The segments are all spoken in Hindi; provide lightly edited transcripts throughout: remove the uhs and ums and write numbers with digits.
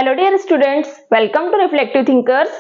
Hello dear students, welcome to reflective thinkers.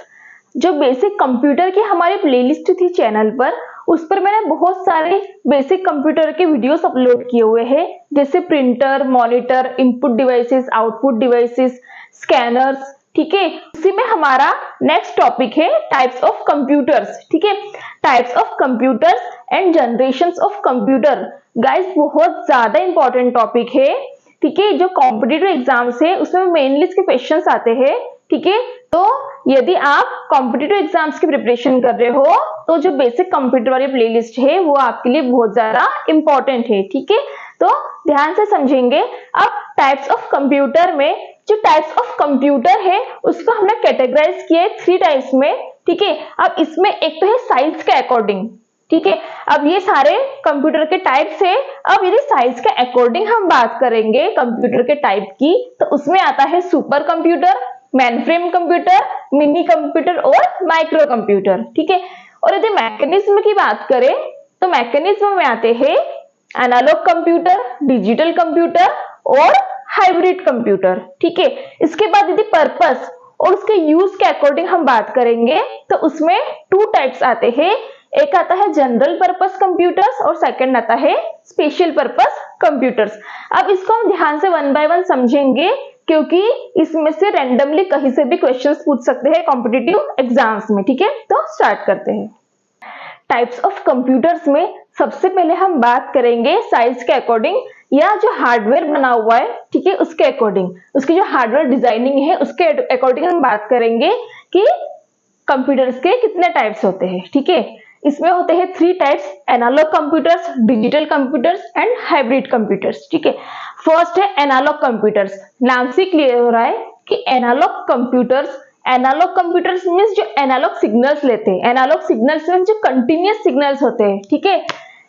जो बेसिक कंप्यूटर की हमारी प्लेलिस्ट थी चैनल पर, उस पर मैंने बहुत सारे बेसिक कंप्यूटर के वीडियोस अपलोड किए हुए हैं, जैसे printer, monitor, input devices, output devices, scanners. ठीक है, उसी में हमारा नेक्स्ट टॉपिक है टाइप्स ऑफ कंप्यूटर्स। ठीक है, types of computers and generations of computer. Guys, बहुत ज्यादा इंपॉर्टेंट टॉपिक है। ठीक है, जो कॉम्पिटिटिव एग्जाम्स है उसमें मेनली इसके क्वेश्चंस आते हैं। ठीक है, तो यदि आप कॉम्पिटिटिव एग्जाम्स की प्रिपरेशन कर रहे हो तो जो बेसिक कंप्यूटर वाली प्लेलिस्ट है वो आपके लिए बहुत ज्यादा इंपॉर्टेंट है। ठीक है, तो ध्यान से समझेंगे। अब टाइप्स ऑफ कंप्यूटर में, जो टाइप्स ऑफ कंप्यूटर है उसको हमने कैटेगराइज किया है 3 टाइप्स में। ठीक है, अब इसमें एक तो है साइज के अकॉर्डिंग। ठीक है, अब ये सारे कंप्यूटर के टाइप्स है। अब यदि साइज के अकॉर्डिंग हम बात करेंगे कंप्यूटर के टाइप की, तो उसमें आता है super computer, mainframe computer, mini computer और माइक्रो कंप्यूटर। ठीक है, और यदि मैकेनिज्म की बात करें तो मैकेनिज्म में आते हैं एनालॉग कंप्यूटर, डिजिटल कंप्यूटर और हाइब्रिड कंप्यूटर। ठीक है, इसके बाद यदि पर्पस और उसके यूज के अकॉर्डिंग हम बात करेंगे तो उसमें 2 टाइप्स आते हैं। एक आता है जनरल पर्पस कंप्यूटर्स और सेकंड आता है स्पेशल पर्पस कंप्यूटर्स। अब इसको हम ध्यान से 1 बाय 1 समझेंगे, क्योंकि इसमें से रैंडमली कहीं से भी क्वेश्चंस पूछ सकते हैं कॉम्पिटिटिव एग्जाम्स में। ठीक है, तो स्टार्ट करते हैं। टाइप्स ऑफ कंप्यूटर्स में सबसे पहले हम बात करेंगे साइज के अकॉर्डिंग, या जो हार्डवेयर बना हुआ है, ठीक है, उसके अकॉर्डिंग, उसकी जो हार्डवेयर डिजाइनिंग है उसके अकॉर्डिंग हम बात करेंगे कि कंप्यूटर्स के कितने टाइप्स होते हैं। ठीक है, इसमें होते हैं 3 types, analog computers, digital computers and hybrid computers. ठीक है, फर्स्ट है एनालॉग कंप्यूटर्स। नाम से क्लियर हो रहा है कि analog computers, analog computers means जो एनालॉग सिग्नल्स लेते हैं। एनालॉग सिग्नल्स मींस जो कंटिन्यूअस सिग्नल्स होते हैं। ठीक है,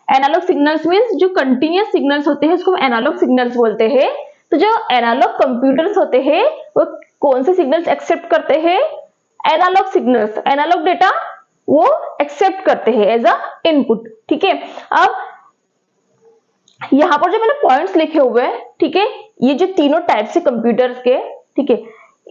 एनालॉग सिग्नल्स मींस जो कंटिन्यूअस सिग्नल्स होते हैं उसको एनालॉग सिग्नल्स बोलते हैं। तो जो एनालॉग कंप्यूटर्स होते हैं वो कौन से सिग्नल्स एक्सेप्ट करते हैं? एनालॉग सिग्नल्स, एनालॉग डेटा वो एक्सेप्ट करते हैं एज अ इनपुट। ठीक है, अब यहां पर जो मैंने पॉइंट्स लिखे हुए हैं, ठीक है, ये जो तीनों टाइप से कंप्यूटर्स के, ठीक है,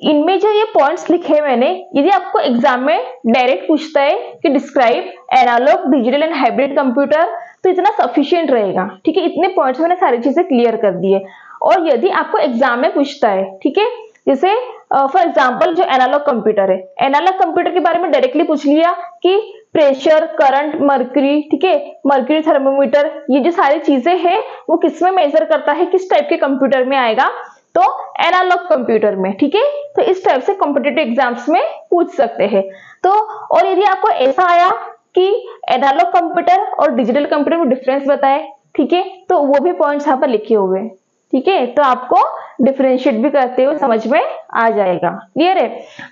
इनमें जो ये पॉइंट्स लिखे मैंने, यदि आपको एग्जाम में डायरेक्ट पूछता है कि describe analog, digital and hybrid computer, तो इतना सफिशिएंट रहेगा। ठीक है, इतने पॉइंट्स मैंने सारी चीजें क्लियर कर दी है। और यदि आपको एग्जाम में पूछता है, ठीक है, जैसे फॉर एग्जाम्पल जो एनालॉग कंप्यूटर है, एनालॉग कंप्यूटर के बारे में डायरेक्टली पूछ लिया कि प्रेशर, करंट, मर्क्यूरी, ठीक है, मर्क्यूरी थर्मोमीटर, ये जो सारी चीजें हैं वो किस में मेजर करता है, किस टाइप के कंप्यूटर में आएगा? तो एनालॉग कंप्यूटर में। ठीक है, तो इस टाइप से कॉम्पिटिटिव एग्जाम्स में पूछ सकते हैं। तो और यदि आपको ऐसा आया कि एनालॉग कंप्यूटर और डिजिटल कंप्यूटर में डिफरेंस बताए, ठीक है, तो वो भी पॉइंट्स यहाँ पर लिखे हुए हैं। ठीक है, तो आपको डिफरेंशिएट भी करते हुए समझ में आ जाएगा। क्लियर है?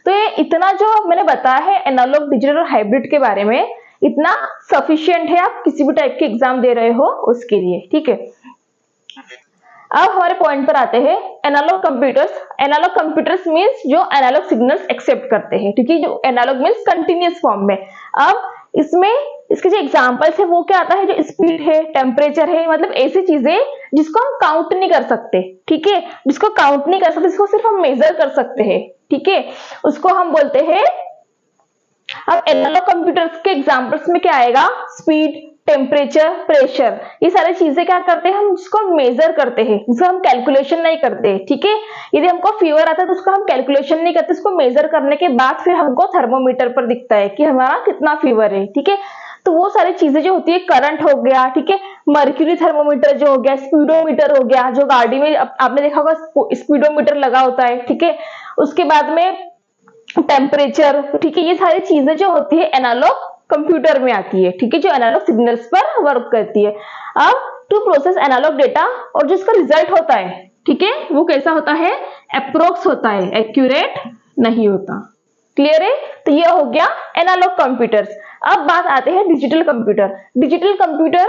तो ये इतना जो मैंने बताया है एनालॉग, डिजिटल और हाइब्रिड के बारे में, इतना सफिशिएंट है आप किसी भी टाइप के एग्जाम दे रहे हो उसके लिए। ठीक है, अब हमारे पॉइंट पर आते हैं analog computers. Analog computers means जो एनालॉग सिग्नल्स एक्सेप्ट करते हैं। ठीक है, जो एनालॉग मींस कंटिन्यूअस फॉर्म में। अब इसमें इसके जो एग्जांपल्स है वो क्या आता है? जो स्पीड है, टेम्परेचर है, मतलब ऐसी चीजें जिसको हम काउंट नहीं कर सकते। ठीक है, जिसको काउंट नहीं कर सकते, जिसको सिर्फ हम मेजर कर सकते हैं। ठीक है, उसको हम बोलते हैं। अब एनालॉग कंप्यूटर्स के एग्जांपल्स में क्या आएगा? स्पीड, टेम्परेचर, प्रेशर, ये सारी चीजें क्या करते हैं? हम जिसको मेजर करते हैं, जिसको हम कैलकुलेशन नहीं करते। ठीक है, यदि हमको फीवर आता है तो उसको हम कैलकुलेशन नहीं करते, उसको मेजर करने के बाद फिर हमको थर्मोमीटर पर दिखता है कि हमारा कितना फीवर है। ठीक है, तो वो सारी चीजें जो होती है, करंट हो गया, ठीक है, मर्क्यूरी थर्मोमीटर जो हो गया, स्पीडोमीटर हो गया, जो गाड़ी में आपने देखा होगा स्पीडोमीटर लगा होता है। ठीक है, उसके बाद में टेम्परेचर, ठीक है, ये सारी चीजें जो होती है एनालॉग कंप्यूटर में आती है। ठीक है, जो एनालॉग सिग्नल्स पर वर्क करती है। अब टू प्रोसेस एनालॉग डेटा, और जिसका रिजल्ट होता है, ठीक है, वो कैसा होता है? अप्रोक्स होता है, एक्यूरेट नहीं होता। क्लियर है? तो ये हो गया एनालॉग कंप्यूटर्स। अब बात आते हैं डिजिटल कंप्यूटर। डिजिटल कंप्यूटर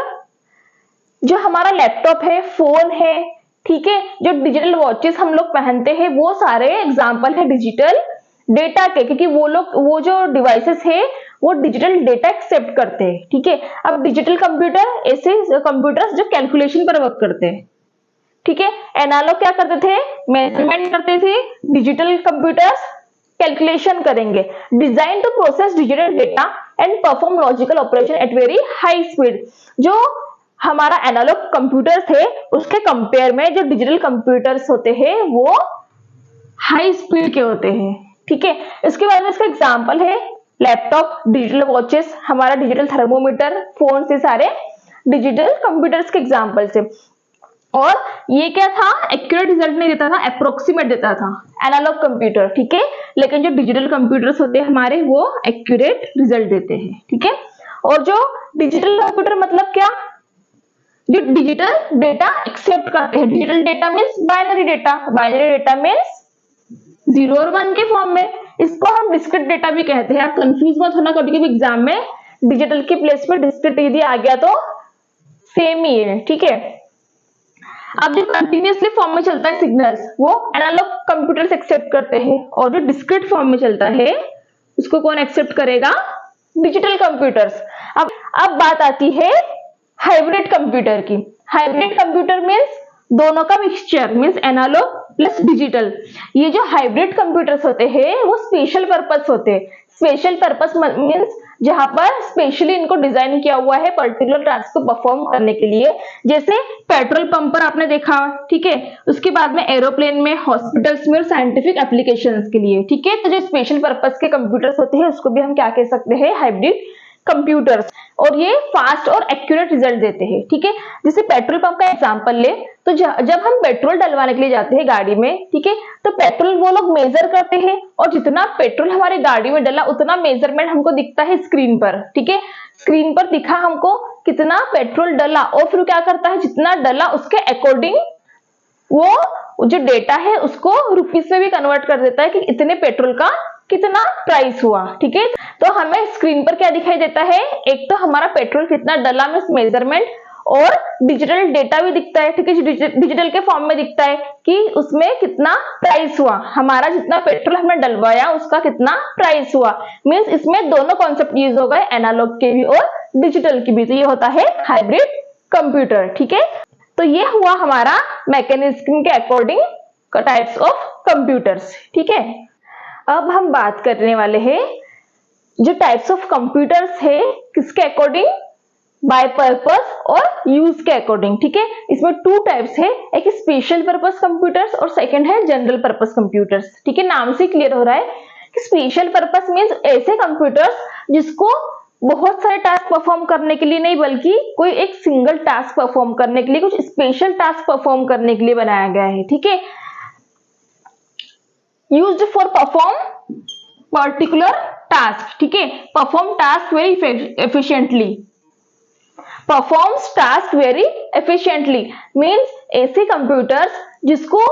जो हमारा लैपटॉप है, फोन है, ठीक है, जो डिजिटल वॉचेस हम लोग पहनते हैं, वो सारे एग्जाम्पल है डिजिटल डेटा के, क्योंकि वो जो डिवाइसेस है वो डिजिटल डेटा एक्सेप्ट करते हैं। ठीक है, अब डिजिटल कंप्यूटर ऐसे कंप्यूटर्स जो कैलकुलेशन पर वर्क करते हैं। ठीक है। एनालॉग क्या करते थे, मेजरमेंट करते थे, डिजिटल कंप्यूटर्स कैलकुलेशन करेंगे। Design to process digital data and perform logical operation at very high speed. जो हमारा एनालॉग कंप्यूटर थे उसके कंपेयर में जो डिजिटल कंप्यूटर्स होते हैं वो हाई स्पीड के होते हैं, ठीक है। इसके बाद में इसका एग्जांपल है लैपटॉप, डिजिटल वॉचेस, हमारा डिजिटल थर्मोमीटर, फोन, से सारे डिजिटल कंप्यूटर्स के एग्जांपल से। और ये क्या था, एक्यूरेट रिजल्ट नहीं देता था, अप्रोक्सीमेट देता था एनालॉग कंप्यूटर, ठीक है। लेकिन जो डिजिटल कंप्यूटर्स होते हैं हमारे वो एक्यूरेट रिजल्ट देते हैं, ठीक है। और जो डिजिटल कंप्यूटर मतलब क्या, जो डिजिटल डेटा एक्सेप्ट करते हैं। Digital data means binary data, binary data means 0 और 1 के फॉर्म में। इसको हम डिस्क्रीट डेटा भी कहते हैं। आप कंफ्यूज मत होना, कभी कभी एग्जाम में डिजिटल के प्लेस में डिस्क्रीट यदि आ गया तो सेम ही है, ठीक है। अब जो कंटिन्यूअसली फॉर्म में चलता है सिग्नल्स वो एनालॉग कंप्यूटर्स एक्सेप्ट करते हैं, और जो डिस्क्रीट फॉर्म में चलता है उसको कौन एक्सेप्ट करेगा, डिजिटल कंप्यूटर्स। अब बात आती है हाइब्रिड कंप्यूटर की। हाइब्रिड कंप्यूटर मीन्स दोनों का mixture, means analog plus digital. ये जो हाइब्रिड कंप्यूटर्स होते हैं वो स्पेशल पर्पस होते हैं। स्पेशल पर्पस मीन्स जहां पर स्पेशली इनको डिजाइन किया हुआ है पर्टिकुलर टास्क को परफॉर्म करने के लिए। जैसे पेट्रोल पंप पर आपने देखा, ठीक है। उसके बाद में एरोप्लेन में, हॉस्पिटल्स में और साइंटिफिक एप्लीकेशंस के लिए, ठीक है। तो जो स्पेशल पर्पस के कंप्यूटर्स होते हैं उसको भी हम क्या कह सकते हैं, हाइब्रिड कंप्यूटर्स। और ये फास्ट और एक्यूरेट रिजल्ट देते हैं, ठीक है। जैसे पेट्रोल पंप का एग्जांपल ले तो जब हम पेट्रोल डलवाने के लिए जाते हैं गाड़ी में, ठीक है, तो पेट्रोल वो लोग मेजर करते हैं और जितना पेट्रोल हमारी गाड़ी में डला उतना मेजरमेंट हमको दिखता है स्क्रीन पर, ठीक है। स्क्रीन पर दिखा हमको कितना पेट्रोल डला, और फिर क्या करता है, जितना डला उसके अकॉर्डिंग वो जो डेटा है उसको रुपीस में भी कन्वर्ट कर देता है कि इतने पेट्रोल का कितना प्राइस हुआ, ठीक है। तो हमें स्क्रीन पर क्या दिखाई देता है, एक तो हमारा पेट्रोल कितना डला में मेजरमेंट, और डिजिटल डेटा भी दिखता है, ठीक है। डिजिटल के फॉर्म में दिखता है कि उसमें कितना प्राइस हुआ, हमारा जितना पेट्रोल हमने डलवाया उसका कितना प्राइस हुआ। मीन्स इसमें दोनों कॉन्सेप्ट यूज हो गए, एनालॉग के भी और डिजिटल के भी। तो ये होता है हाइब्रिड कंप्यूटर, ठीक है। तो ये हुआ हमारा मैकेनिज्म के अकॉर्डिंग टाइप्स ऑफ कंप्यूटर्स, ठीक है। अब हम बात करने वाले हैं जो टाइप्स ऑफ कंप्यूटर्स है किसके अकॉर्डिंग, बाय पर्पस और यूज के अकॉर्डिंग, ठीक है। इसमें 2 टाइप्स है, एक स्पेशल पर्पस कंप्यूटर्स और सेकंड है जनरल पर्पस कंप्यूटर्स, ठीक है। नाम से क्लियर हो रहा है कि स्पेशल पर्पस मींस ऐसे कंप्यूटर्स जिसको बहुत सारे टास्क परफॉर्म करने के लिए नहीं बल्कि कोई एक सिंगल टास्क परफॉर्म करने के लिए, कुछ स्पेशल टास्क परफॉर्म करने के लिए बनाया गया है, ठीक है। Used for perform particular task, ठीक है। Perform task very efficiently, performs task very efficiently means ऐसे कंप्यूटर्स जिसको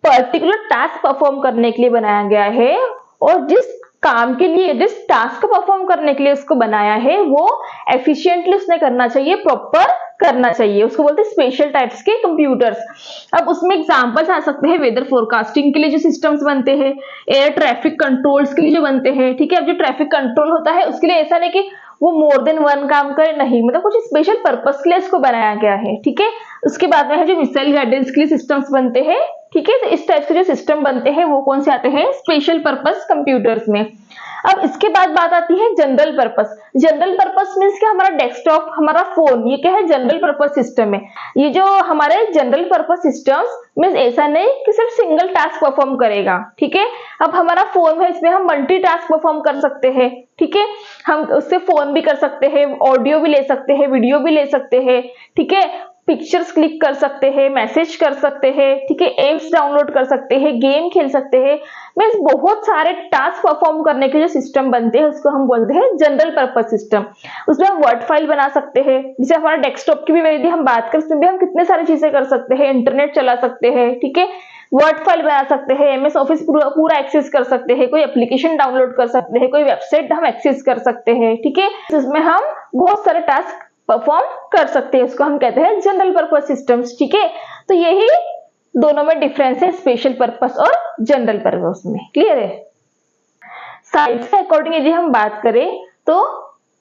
पर्टिकुलर टास्क परफॉर्म करने के लिए बनाया गया है, और जिस काम के लिए, जिस टास्क को परफॉर्म करने के लिए उसको बनाया है वो एफिशिएंटली उसने करना चाहिए, प्रॉपर करना चाहिए, उसको बोलते हैं स्पेशल टाइप्स के कंप्यूटर्स। अब उसमें एग्जांपल्स आ सकते हैं वेदर फोरकास्टिंग के लिए जो सिस्टम्स बनते हैं, एयर ट्रैफिक कंट्रोल्स के लिए जो बनते हैं, ठीक है। अब जो ट्रैफिक कंट्रोल होता है उसके लिए ऐसा नहीं कि वो मोर देन 1 काम करे, नहीं, मतलब कुछ स्पेशल पर्पस के लिए इसको बनाया गया है, ठीक है। उसके बाद में है जो मिसाइल गाइडेंस के लिए सिस्टम्स बनते हैं, ठीक है। तो इस टाइप के जो सिस्टम बनते हैं वो कौन से आते हैं, स्पेशल पर्पस कंप्यूटर्स में। अब इसके बाद बात आती है general purpose. General purpose means कि हमारा डेस्कटॉप, हमारा फोन, ये क्या है, जनरल पर्पस सिस्टम है। ये जो हमारे जनरल पर्पस सिस्टम्स मींस ऐसा नहीं कि सिर्फ सिंगल टास्क परफॉर्म करेगा, ठीक है। अब हमारा फोन है, इसमें हम मल्टी टास्क परफॉर्म कर सकते हैं, ठीक है। हम उससे फोन भी कर सकते हैं, ऑडियो भी ले सकते हैं, वीडियो भी ले सकते हैं, ठीक है। पिक्चर्स क्लिक कर सकते हैं, मैसेज कर सकते हैं, ठीक है। एप्स डाउनलोड कर सकते हैं, गेम खेल सकते हैं, मींस बहुत सारे टास्क परफॉर्म करने के जो सिस्टम बनते हैं उसको हम बोलते हैं जनरल पर्पस सिस्टम। उसमें हम वर्ड फाइल बना सकते हैं, जैसे हमारा डेस्कटॉप की भी यदि हम बात करें उसमें भी हम कितने सारी चीजें कर सकते हैं, इंटरनेट चला सकते हैं, ठीक है। वर्ड फाइल बना सकते हैं, एमएस ऑफिस पूरा एक्सेस कर सकते हैं, कोई एप्लीकेशन डाउनलोड कर सकते हैं, कोई वेबसाइट हम एक्सेस कर सकते हैं, ठीक है। इसमें हम बहुत सारे टास्क परफॉर्म कर सकते हैं, इसको हम कहते हैं जनरल पर्पस सिस्टम्स, ठीक है। तो यही दोनों में डिफरेंस है, स्पेशल पर्पस और जनरल पर्पस में, क्लियर है। साइज के अकॉर्डिंग यदि हम बात करें तो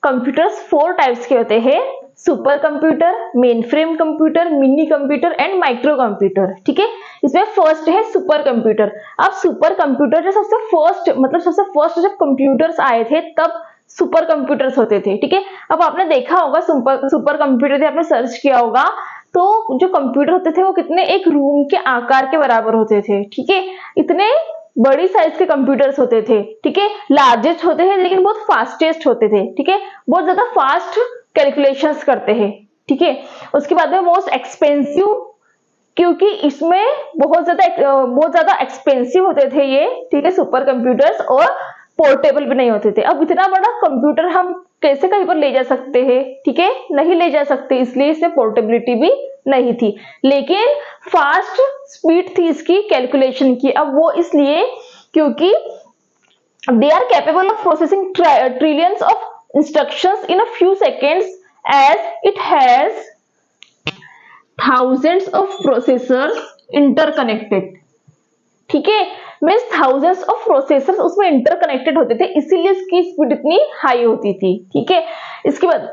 कंप्यूटर्स 4 टाइप्स के होते हैं, super computer, main frame computer, mini computer and micro computer. ठीक है, इसमें फर्स्ट है सुपर कंप्यूटर। अब सुपर कंप्यूटर जो सबसे फर्स्ट जब कंप्यूटर्स आए थे तब सुपर कंप्यूटर्स होते थे। ठीक है, अब आपने देखा होगा सुपर कंप्यूटर आपने सर्च किया होगा तो जो कंप्यूटर होते थे वो कितने, एक रूम के आकार के बराबर होते थे। ठीक है, इतने बड़ी साइज के कंप्यूटर्स होते थे। ठीक है, लार्जेस्ट होते थे लेकिन बहुत फास्टेस्ट होते थे। ठीक है, बहुत ज्यादा फास्ट कैलकुलेशंस करते हैं। ठीक है, उसके बाद में मोस्ट एक्सपेंसिव, क्योंकि इसमें बहुत ज्यादा एक्सपेंसिव होते थे ये। ठीक है, सुपर कंप्यूटर्स, और पोर्टेबल भी नहीं होते थे। अब इतना बड़ा कंप्यूटर हम कैसे कहीं पर ले जा सकते हैं? ठीक है, नहीं ले जा सकते, इसलिए इसमें पोर्टेबिलिटी भी नहीं थी, लेकिन फास्ट स्पीड थी इसकी कैलकुलेशन की। अब वो इसलिए क्योंकि they are capable of processing trillions of instructions in a few seconds, as it has thousands of processors interconnected। ठीक है, मीन्स थाउजेंड्स ऑफ प्रोसेसर्स उसमें इंटरकनेक्टेड होते थे, इसीलिए इसकी स्पीड इतनी हाई होती थी। ठीक है, इसके बाद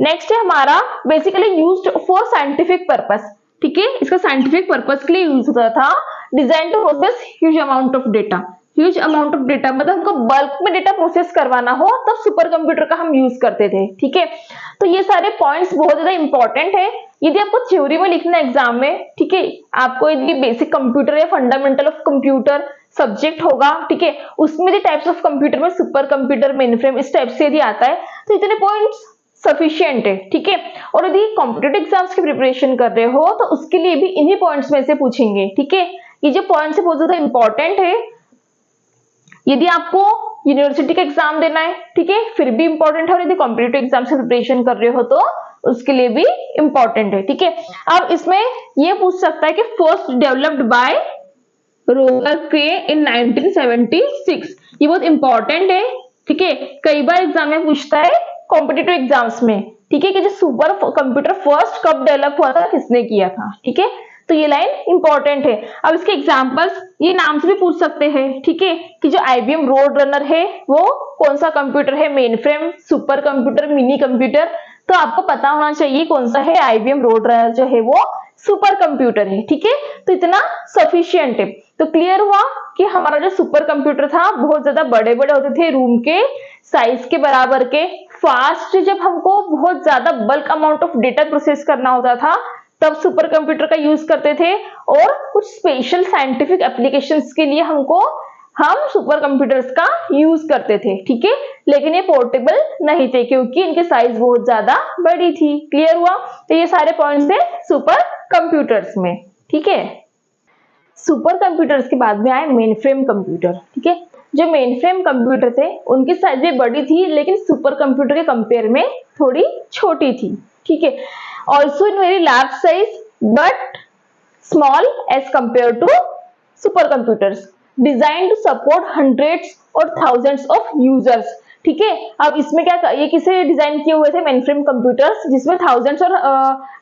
नेक्स्ट है हमारा basically used for scientific purpose. ठीक है, इसका साइंटिफिक पर्पस के लिए यूज होता था। Design to process huge amount of data. Huge amount of data मतलब हमको बल्क में डेटा प्रोसेस करवाना हो तब सुपर कंप्यूटर का हम यूज करते थे। ठीक है, तो ये सारे पॉइंट्स बहुत ज्यादा इंपॉर्टेंट है यदि आपको थ्योरी में लिखना है एग्जाम में। ठीक है, आपको यदि बेसिक कंप्यूटर या फंडामेंटल ऑफ कंप्यूटर सब्जेक्ट होगा, ठीक है, उसमें भी टाइप्स ऑफ कंप्यूटर में सुपर कंप्यूटर, मेन फ्रेम, इस टाइप से यदि आता है तो इतने पॉइंट्स सफिशिएंट है। ठीक है, और यदि कॉम्पिटिटिव एग्जाम्स की प्रिपरेशन कर रहे हो तो उसके लिए भी इन्हीं पॉइंट्स में से पूछेंगे। ठीक है, ये जो पॉइंट्स है बहुत ज्यादा इंपॉर्टेंट है यदि आपको यूनिवर्सिटी का एग्जाम देना है। ठीक है, फिर भी इंपॉर्टेंट है, और यदि कॉम्पिटिटिव एग्जाम से प्रिपरेशन कर रहे हो तो उसके लिए भी इंपॉर्टेंट है। ठीक है, अब इसमें ये पूछ सकता है कि फर्स्ट डेवलप्ड बाय रोगर के इन 1976, ये बहुत इंपॉर्टेंट है। ठीक है, कई बार एग्जाम में पूछता है कॉम्पिटिटिव एग्जाम्स में। ठीक है, कि जो सुपर कंप्यूटर फर्स्ट कब डेवलप हुआ था, किसने किया था। ठीक है, तो ये लाइन इंपॉर्टेंट है। अब इसके एग्जांपल्स ये नाम से भी पूछ सकते हैं। ठीक है, कि जो आईबीएम रोड रनर है वो कौन सा कंप्यूटर है, main frame, super computer, mini computer, तो आपको पता होना चाहिए कौन सा है। आईबीएम रोड रनर जो है वो सुपर कंप्यूटर है। ठीक है, तो इतना सफिशियंट है। तो क्लियर हुआ कि हमारा जो सुपर कंप्यूटर था बहुत ज्यादा बड़े बड़े होते थे, रूम के साइज के बराबर के, फास्ट, जब हमको बहुत ज्यादा bulk amount of data process करना होता था तब सुपर कंप्यूटर का यूज करते थे, और कुछ स्पेशल साइंटिफिक एप्लीकेशंस के लिए हम सुपर कंप्यूटर्स का यूज करते थे। ठीक है, लेकिन ये पोर्टेबल नहीं थे क्योंकि इनकी साइज बहुत ज्यादा बड़ी थी। क्लियर हुआ? तो ये सारे पॉइंट्स है सुपर कंप्यूटर्स में। ठीक है, सुपर कंप्यूटर्स के बाद में आए मेन फ्रेम कंप्यूटर। ठीक है, जो मेन फ्रेम कंप्यूटर थे उनकी साइज भी बड़ी थी लेकिन सुपर कंप्यूटर के कंपेयर में थोड़ी छोटी थी। ठीक है, also in very large size but small as compared to supercomputers, designed to support hundreds or thousands of users। ठीक है, अब इसमें क्या, ये किसे डिजाइन किए हुए थे? मेनफ्रेम कंप्यूटर्स, जिसमें थाउजेंड्स और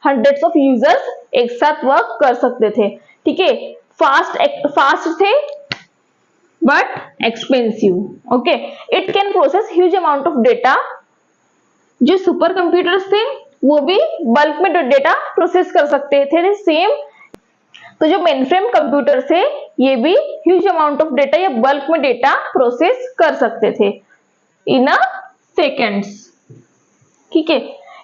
हंड्रेड्स ऑफ यूजर्स एक साथ वर्क कर सकते थे। ठीक है, फास्ट थे but expensive. Okay, it can process huge amount of data. जो सुपर कंप्यूटर्स थे वो भी बल्क में डेटा प्रोसेस कर सकते थे सेम। तो जो मेनफ्रेम कंप्यूटर थे ये भी ह्यूज अमाउंट ऑफ डेटा या बल्क में डेटा प्रोसेस कर सकते थे इन अ सेकेंड्स। ठीक है,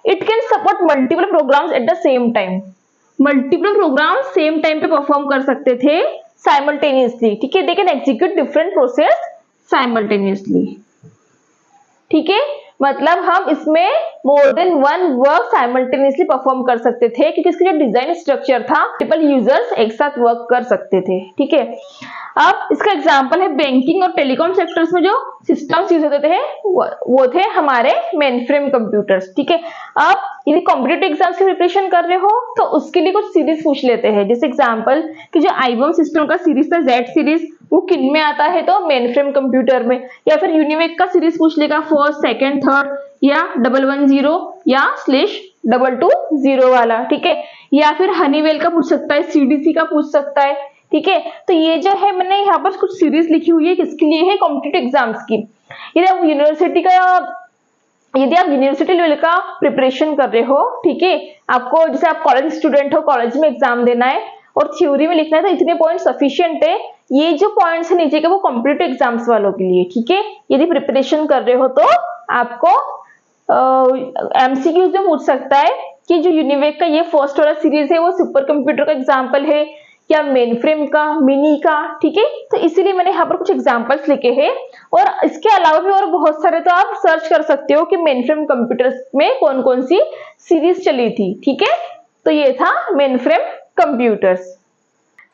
it can support multiple programs at the same time. Multiple program same time पे परफॉर्म कर सकते थे साइमल्टेनियसली। ठीक है, they can execute different process simultaneously. ठीक है, मतलब हम इसमें more than one work simultaneously perform कर सकते थे क्योंकि इसका जो डिजाइन स्ट्रक्चर था मल्टीपल यूजर्स एक साथ वर्क कर सकते थे। ठीक है, अब इसका एग्जांपल है बैंकिंग और टेलीकॉम सेक्टर्स में जो सिस्टम्स यूज होते थे वो थे हमारे मेनफ्रेम कंप्यूटर्स। ठीक है, अब यदि कॉम्पिटिटिव एग्जाम्स की प्रिपरेशन कर रहे हो तो उसके लिए कुछ सीरीज पूछ लेते हैं। जैसे एग्जांपल कि जो आईबीएम सिस्टम का सीरीज था जेड सीरीज, वो किन में आता है? तो मेनफ्रेम कंप्यूटर में। या फिर यूनिवेक का सीरीज पूछ लेगा, फर्स्ट, सेकंड, थर्ड, या 110 या /220 वाला। ठीक है, या फिर हनीवेल का पूछ सकता है, सीडीसी का पूछ सकता है। ठीक है, तो ये जो है मैंने यहाँ पर कुछ सीरीज लिखी हुई है, किसके लिए है? कॉम्पिटिटिव एग्जाम्स की। यदि आप यूनिवर्सिटी का यदि आप यूनिवर्सिटी लेवल का प्रिपरेशन कर रहे हो, ठीक है, आपको जैसे आप कॉलेज स्टूडेंट हो, कॉलेज में एग्जाम देना है और थ्योरी में लिखना है, तो इतने पॉइंट सफिशिएंट है। ये जो पॉइंट्स है नीचे के वो कॉम्पिटिटिव एग्जाम्स वालों के लिए, ठीक है। यदि प्रिपरेशन कर रहे हो तो आपको एमसीक्यूज में पूछ सकता है कि जो यूनिवेक का ये फर्स्ट वाला सीरीज है वो सुपर कंप्यूटर का एग्जाम्पल है या मेन फ्रेम का, मिनी का, ठीक है। तो इसीलिए मैंने यहाँ पर कुछ एग्जाम्पल्स लिखे हैं और इसके अलावा भी और बहुत सारे तो आप सर्च कर सकते हो कि मेन फ्रेम कंप्यूटर्स में कौन कौन सी सीरीज चली थी, ठीक है। तो ये था मेन फ्रेम कंप्यूटर्स।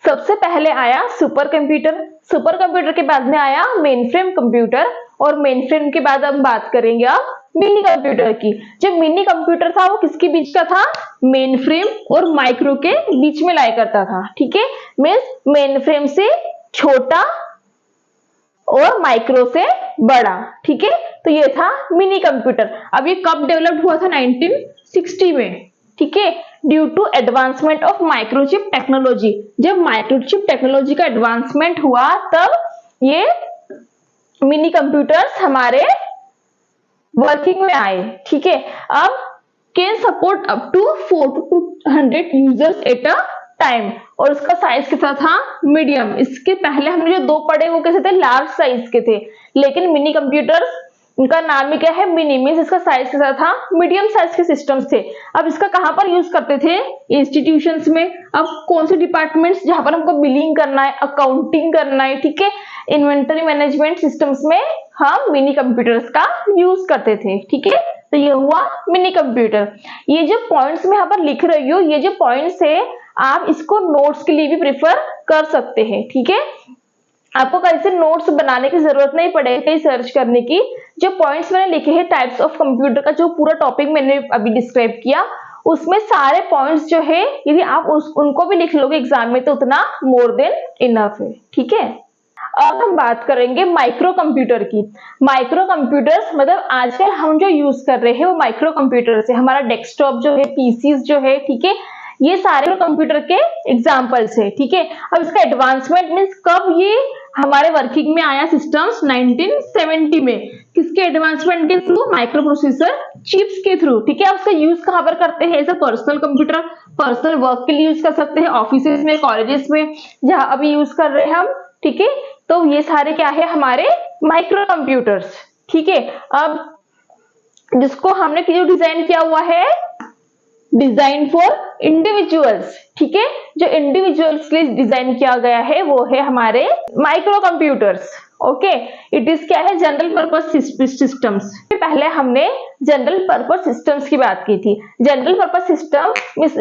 सबसे पहले आया सुपर कंप्यूटर, सुपर कंप्यूटर के बाद में आया मेन फ्रेम कंप्यूटर और मेन फ्रेम के बाद हम बात करेंगे अब मिनी कंप्यूटर की। जब मिनी कंप्यूटर था वो किसके बीच का था? मेन फ्रेम और माइक्रो के बीच में लाया करता था, ठीक है। मीन्स मेन फ्रेम से छोटा और माइक्रो से बड़ा, ठीक है। तो ये था मिनी कंप्यूटर। अब ये कब डेवलप हुआ था? 1960 में, ठीक है, due to advancement of microchip technology. जब माइक्रोचिप टेक्नोलॉजी का एडवांसमेंट हुआ तब ये मिनी कंप्यूटर्स हमारे वर्किंग में आए, ठीक है। अब can support up to 400 users at a time और उसका साइज कैसा था? मीडियम। इसके पहले हमने जो दो पढ़े वो कैसे थे? लार्ज साइज के थे, लेकिन मिनी कंप्यूटर्स उनका नाम ही क्या है? मिनी। मीन्स इसका साइज कैसा था? मीडियम साइज के सिस्टम्स थे। अब इसका कहां पर यूज करते थे? इंस्टीट्यूशंस में। अब कौन से डिपार्टमेंट्स जहां पर हमको बिलिंग करना है, अकाउंटिंग करना है, ठीक है, इन्वेंटरी मैनेजमेंट सिस्टम्स में हम मिनी कंप्यूटर्स का यूज करते थे, ठीक है। तो ये हुआ मिनी कंप्यूटर। ये जो पॉइंट्स में यहाँ पर लिख रही हूँ, ये जो पॉइंट्स है आप इसको नोट्स के लिए भी प्रेफर कर सकते हैं, ठीक है। आपको कैसे नोट्स बनाने की जरूरत नहीं पड़ेगी कहीं सर्च करने की। जो पॉइंट्स मैंने लिखे हैं टाइप्स ऑफ कंप्यूटर का, जो पूरा टॉपिक मैंने अभी डिस्क्राइब किया, उसमें सारे पॉइंट्स जो है यदि आप उनको भी लिख लोगे एग्जाम में तो उतना मोर देन इनफ है, ठीक है। अब हम बात करेंगे माइक्रो कंप्यूटर की। माइक्रो कंप्यूटर्स मतलब आजकल हम जो यूज कर रहे हैं वो माइक्रो कंप्यूटर से, हमारा डेस्कटॉप जो है, पीसीज जो है, ठीक है, ये सारे कंप्यूटर के एग्जांपल्स है, ठीक है। अब इसका एडवांसमेंट मींस कब ये हमारे वर्किंग में आया सिस्टम्स? 1970 में। किसके एडवांसमेंट के थ्रू? माइक्रो प्रोसेसर चिप्स के थ्रू, ठीक है। उसका यूज कहां पर करते हैं? As a personal computer, personal work के लिए यूज कर सकते हैं, ऑफिसेज में, कॉलेजेस में, जहां अभी यूज कर रहे हैं हम, ठीक है। तो ये सारे क्या है? हमारे माइक्रो कंप्यूटर्स, ठीक है। अब जिसको हमने जो डिजाइन किया हुआ है, डिजाइन फॉर इंडिविजुअल्स, ठीक है, जो इंडिविजुअल्स के लिए डिजाइन किया गया है वो है हमारे micro computers, okay. It is क्या है? General purpose systems. पहले हमने जनरल पर्पस सिस्टम्स की बात की थी। जनरल पर्पस सिस्टम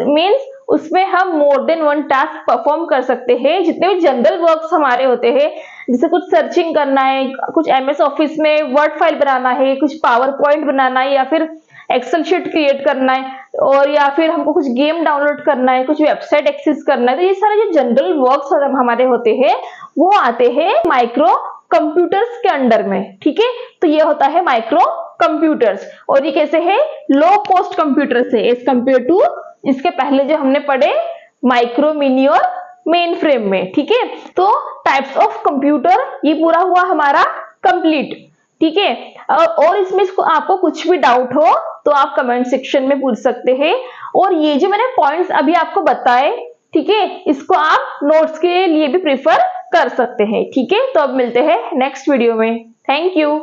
मींस उसमें हम मोर देन वन टास्क परफॉर्म कर सकते हैं। जितने भी जनरल वर्क्स हमारे होते हैं, जैसे कुछ सर्चिंग करना है, कुछ एमएस ऑफिस में वर्ड फाइल बनाना है, कुछ पावर पॉइंट बनाना है, या फिर एक्सेल शीट क्रिएट करना है, और या फिर हमको कुछ गेम डाउनलोड करना है, कुछ वेबसाइट एक्सेस करना है, तो ये सारे जो जनरल वर्क्स हमारे होते हैं वो आते हैं माइक्रो कंप्यूटर्स के अंडर में, ठीक है। तो ये होता है माइक्रो कंप्यूटर्स। और ये कैसे है? लो कॉस्ट कंप्यूटर से एज कंपेयर टू इसके पहले जो हमने पढ़े माइक्रो, मिनी और मेन फ्रेम में, ठीक है। तो टाइप्स ऑफ कंप्यूटर ये पूरा हुआ हमारा कंप्लीट, ठीक है। और इसमें आपको कुछ भी डाउट हो तो आप कमेंट सेक्शन में पूछ सकते हैं। और ये जो मैंने पॉइंट्स अभी आपको बताए, ठीक है, इसको आप नोट्स के लिए भी प्रेफर कर सकते हैं, ठीक है। तो अब मिलते हैं नेक्स्ट वीडियो में। Thank you.